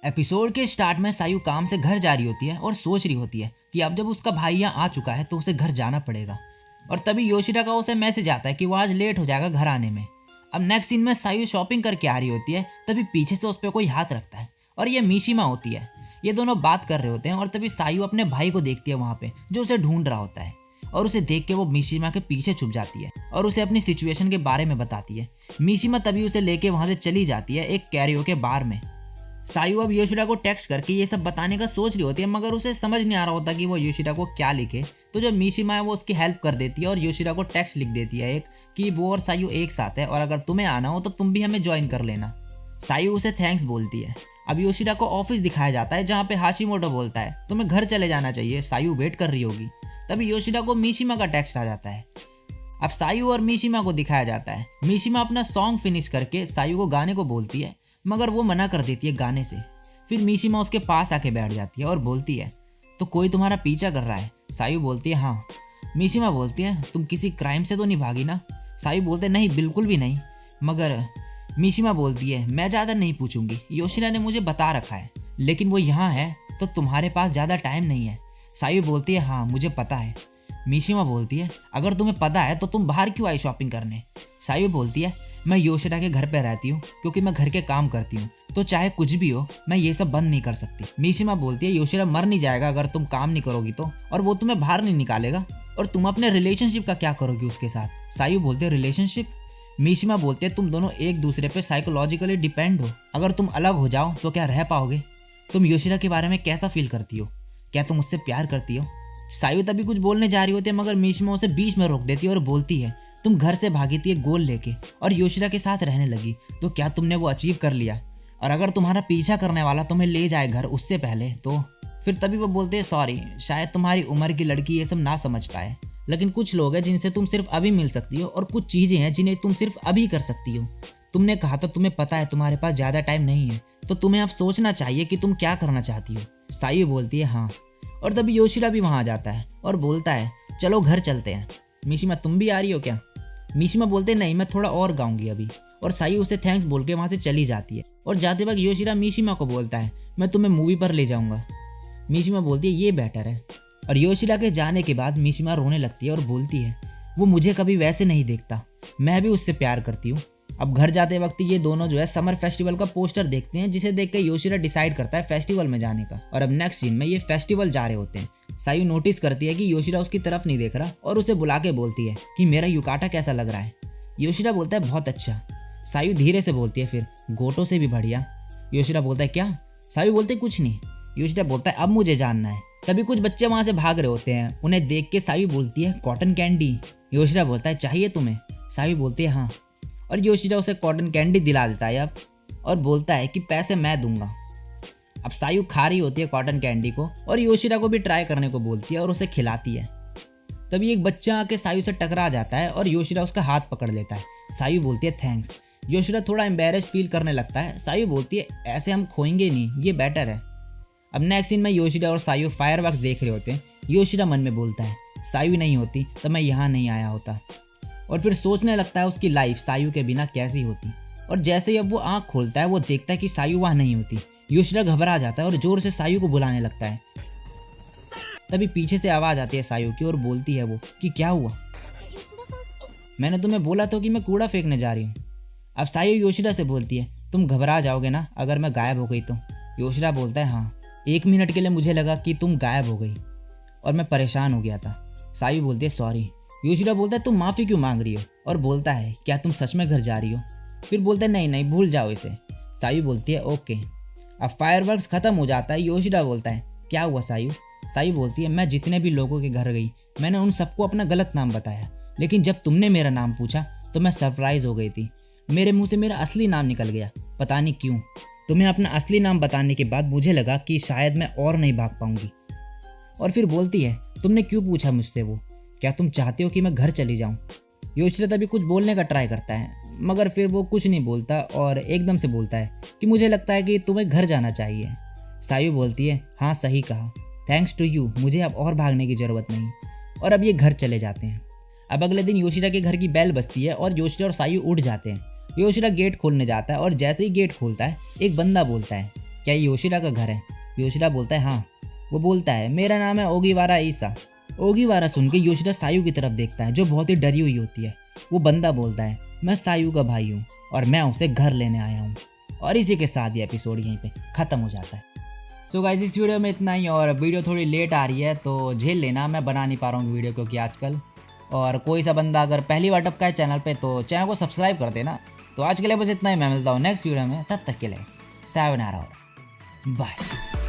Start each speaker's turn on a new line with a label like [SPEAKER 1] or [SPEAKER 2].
[SPEAKER 1] Episode के start में सायू काम से घर जा रही होती है और सोच रही होती है कि अब जब उसका भाई यहाँ आ चुका है तो उसे घर जाना पड़ेगा। और तभी योशिदा का उसे मैसेज आता है कि वो आज लेट हो जाएगा घर आने में। अब नेक्स्ट सीन में सायू शॉपिंग करके आ रही होती है, तभी पीछे से उस पर कोई हाथ रखता है और ये मीशिमा होती है। ये दोनों बात कर रहे होते हैं और तभी सायू अपने भाई को देखती है वहाँ पे, जो उसे ढूंढ रहा होता है। और उसे देख के वो मीशिमा के पीछे छुप जाती है और उसे अपनी सिचुएशन के बारे में बताती है। मीशिमा तभी उसे लेके वहाँ से चली जाती है एक कैरियोके बार में। सायू अब योशिदा को टेक्स्ट करके ये सब बताने का सोच रही होती है, मगर उसे समझ नहीं आ रहा होता कि वो योशिदा को क्या लिखे। तो जो मीशिमा है वो उसकी हेल्प कर देती है और योशिदा को टेक्स्ट लिख देती है एक कि वो और सायू एक साथ है और अगर तुम्हें आना हो तो तुम भी हमें ज्वाइन कर लेना। सायू उसे थैंक्स बोलती है। अब योशिदा को ऑफिस दिखाया जाता है जहाँ पे हाशिमोटो बोलता है तुम्हें घर चले जाना चाहिए, सायू वेट कर रही होगी। तभी योशिदा को मीशिमा का टेक्स्ट आ जाता है। अब सायू और मीशिमा को दिखाया जाता है। मीशिमा अपना सॉन्ग फिनिश करके सायू को गाने को बोलती है, मगर वो मना कर देती है गाने से। फिर मीशिमा उसके पास आके बैठ जाती है और बोलती है तो कोई तुम्हारा पीछा कर रहा है? सायू बोलती है हाँ। मीशिमा बोलती है तुम किसी क्राइम से तो नहीं भागी ना? सायू बोलते नहीं, बिल्कुल भी नहीं। मगर मीशिमा बोलती है मैं ज़्यादा नहीं पूछूंगी, योशिदा ने मुझे बता रखा है, लेकिन वो यहाँ है तो तुम्हारे पास ज़्यादा टाइम नहीं है। सायू बोलती है हाँ मुझे पता है। मीशिमा बोलती है अगर तुम्हें पता है तो तुम बाहर क्यों आई शॉपिंग करने? सायू बोलती है मैं योशिदा के घर पे रहती हूँ क्योंकि मैं घर के काम करती हूँ, तो चाहे कुछ भी हो मैं ये सब बंद नहीं कर सकती। मीशिमा बोलती है योशिदा मर नहीं जाएगा अगर तुम काम नहीं करोगी तो, और वो तुम्हें बाहर नहीं निकालेगा। और तुम अपने रिलेशनशिप का क्या करोगी उसके साथ? सायू बोलते है रिलेशनशिप? मीशिमा बोलते है तुम दोनों एक दूसरे पे साइकोलॉजिकली डिपेंड हो, अगर तुम अलग हो जाओ तो क्या रह पाओगे? तुम योशिदा के बारे में कैसा फील करती हो? क्या तुम उससे प्यार करती हो? सायू तभी कुछ बोलने जा रही होती है, मगर मीशिमा उसे बीच में रोक देती है और बोलती है तुम घर से भागी थी एक गोल लेके और योशिदा के साथ रहने लगी, तो क्या तुमने वो अचीव कर लिया? और अगर तुम्हारा पीछा करने वाला तुम्हें ले जाए घर उससे पहले तो? फिर तभी वो बोलते हैं सॉरी, शायद तुम्हारी उम्र की लड़की ये सब ना समझ पाए, लेकिन कुछ लोग हैं जिनसे तुम सिर्फ अभी मिल सकती हो और कुछ चीज़ें हैं जिन्हें तुम सिर्फ अभी कर सकती हो। तुमने कहा था तुम्हें पता है तुम्हारे पास ज़्यादा टाइम नहीं है, तो तुम्हें अब सोचना चाहिए कि तुम क्या करना चाहती हो। सायू बोलती है हाँ। और तभी योशिदा भी वहाँ आ जाता है और बोलता है चलो घर चलते हैं। मीशिमा तुम भी आ रही हो क्या? मीशिमा बोलते नहीं, मैं थोड़ा और गाऊंगी अभी। और सायू उसे थैंक्स बोल के वहाँ से चली जाती है। और जाते वक्त योशिदा मीशिमा को बोलता है मैं तुम्हें मूवी पर ले जाऊंगा। मीशिमा बोलती है ये बेटर है। और योशिदा के जाने के बाद मीशिमा रोने लगती है और बोलती है वो मुझे कभी वैसे नहीं देखता, मैं भी उससे प्यार करती हूँ। अब घर जाते वक्त ये दोनों जो है समर फेस्टिवल का पोस्टर देखते हैं, जिसे देख के योशिदा डिसाइड करता है फेस्टिवल में जाने का। और अब नेक्स्ट सीन में ये फेस्टिवल जा रहे होते हैं। सायू नोटिस करती है कि योशिदा उसकी तरफ नहीं देख रहा और उसे बुला के बोलती है कि मेरा युकाटा कैसा लग रहा है? योशिदा बोलता है बहुत अच्छा। सायू धीरे से बोलती है फिर गोटो से भी बढ़िया। योशिदा बोलता है क्या? सायू बोलते कुछ नहीं। योशिदा बोलता है अब मुझे जानना है। तभी कुछ बच्चे वहां से भाग रहे होते हैं, उन्हें देख के सायू बोलती है कॉटन कैंडी। योशिदा बोलता है चाहिए तुम्हें? सायू बोलती है हाँ। और योशिदा उसे कॉटन कैंडी दिला देता है अब, और बोलता है कि पैसे मैं दूंगा। अब सायू खा रही होती है कॉटन कैंडी को और योशिदा को भी ट्राई करने को बोलती है और उसे खिलाती है। तभी एक बच्चा आके सायू से टकरा जाता है और योशिदा उसका हाथ पकड़ लेता है। सायू बोलती है थैंक्स। योशिदा थोड़ा एम्बेरस फील करने लगता है। सायू बोलती है ऐसे हम खोएंगे नहीं, ये बेटर है। अब नेक्स्ट सीन में योशिदा और सायू फायरवर्क्स देख रहे होते हैं। योशिदा मन में बोलता है सायू नहीं होती तो मैं यहाँ नहीं आया होता। और फिर सोचने लगता है उसकी लाइफ सायू के बिना कैसी होती। और जैसे ही अब वो आँख खोलता है वो देखता है कि सायू वहाँ नहीं होती। योशिदा घबरा जाता है और जोर से सायू को बुलाने लगता है। तभी पीछे से आवाज़ आती है सायू की और बोलती है वो कि क्या हुआ? मैंने तुम्हें बोला था कि मैं कूड़ा फेंकने जा रही हूँ। अब सायू योशिदा से बोलती है तुम घबरा जाओगे ना अगर मैं गायब हो गई तो? योशिदा बोलता है हाँ, 1 मिनट के लिए मुझे लगा कि तुम गायब हो गई और मैं परेशान हो गया था। सायू बोलती है सॉरी। योशिदा बोलता है तुम माफ़ी क्यों मांग रही हो? और बोलता है क्या तुम सच में घर जा रही हो? फिर बोलता है नहीं नहीं भूल जाओ इसे। सायू बोलती है ओके। अब फायरवर्क्स ख़त्म हो जाता है। योशिदा बोलता है क्या हुआ सायू? सायू बोलती है मैं जितने भी लोगों के घर गई मैंने उन सबको अपना गलत नाम बताया, लेकिन जब तुमने मेरा नाम पूछा तो मैं सरप्राइज़ हो गई थी। मेरे मुँह से मेरा असली नाम निकल गया, पता नहीं क्यों। तुम्हें अपना असली नाम बताने के बाद मुझे लगा कि शायद मैं और नहीं भाग पाऊंगी। और फिर बोलती है तुमने क्यों पूछा मुझसे वो? क्या तुम चाहते हो कि मैं घर चली जाऊं? योशिदा तभी कुछ बोलने का ट्राई करता है, मगर फिर वो कुछ नहीं बोलता और एकदम से बोलता है कि मुझे लगता है कि तुम्हें घर जाना चाहिए। सायू बोलती है हाँ सही कहा, थैंक्स टू यू, मुझे अब और भागने की ज़रूरत नहीं। और अब ये घर चले जाते हैं। अब अगले दिन योशिदा के घर की बेल बजती है और योशिदा और सायू उठ जाते हैं। योशिदा गेट खोलने जाता है और जैसे ही गेट खोलता है एक बंदा बोलता है क्या ये योशिरा का घर है? योशिरा बोलता है हाँ। वो बोलता है मेरा नाम है ओगिवारा ईसा। ओगिवारा सुन के योशिरा सायू की तरफ देखता है जो बहुत ही डरी हुई होती है। वो बंदा बोलता है मैं सायू का भाई हूँ और मैं उसे घर लेने आया हूँ। और इसी के साथ ये एपिसोड यहीं पे ख़त्म हो जाता है। सो गाइस इस वीडियो में इतना ही, और वीडियो थोड़ी लेट आ रही है तो झेल लेना, मैं बना नहीं पा रहा हूँ वीडियो क्योंकि आजकल। और कोई सा बंदा अगर पहली बार टपका है चैनल पे तो चैनल को सब्सक्राइब कर देना। तो आज के लिए बस इतना ही, मैं मिलता हूँ नेक्स्ट वीडियो में, तब तक के लिए सायोनारा और बाय।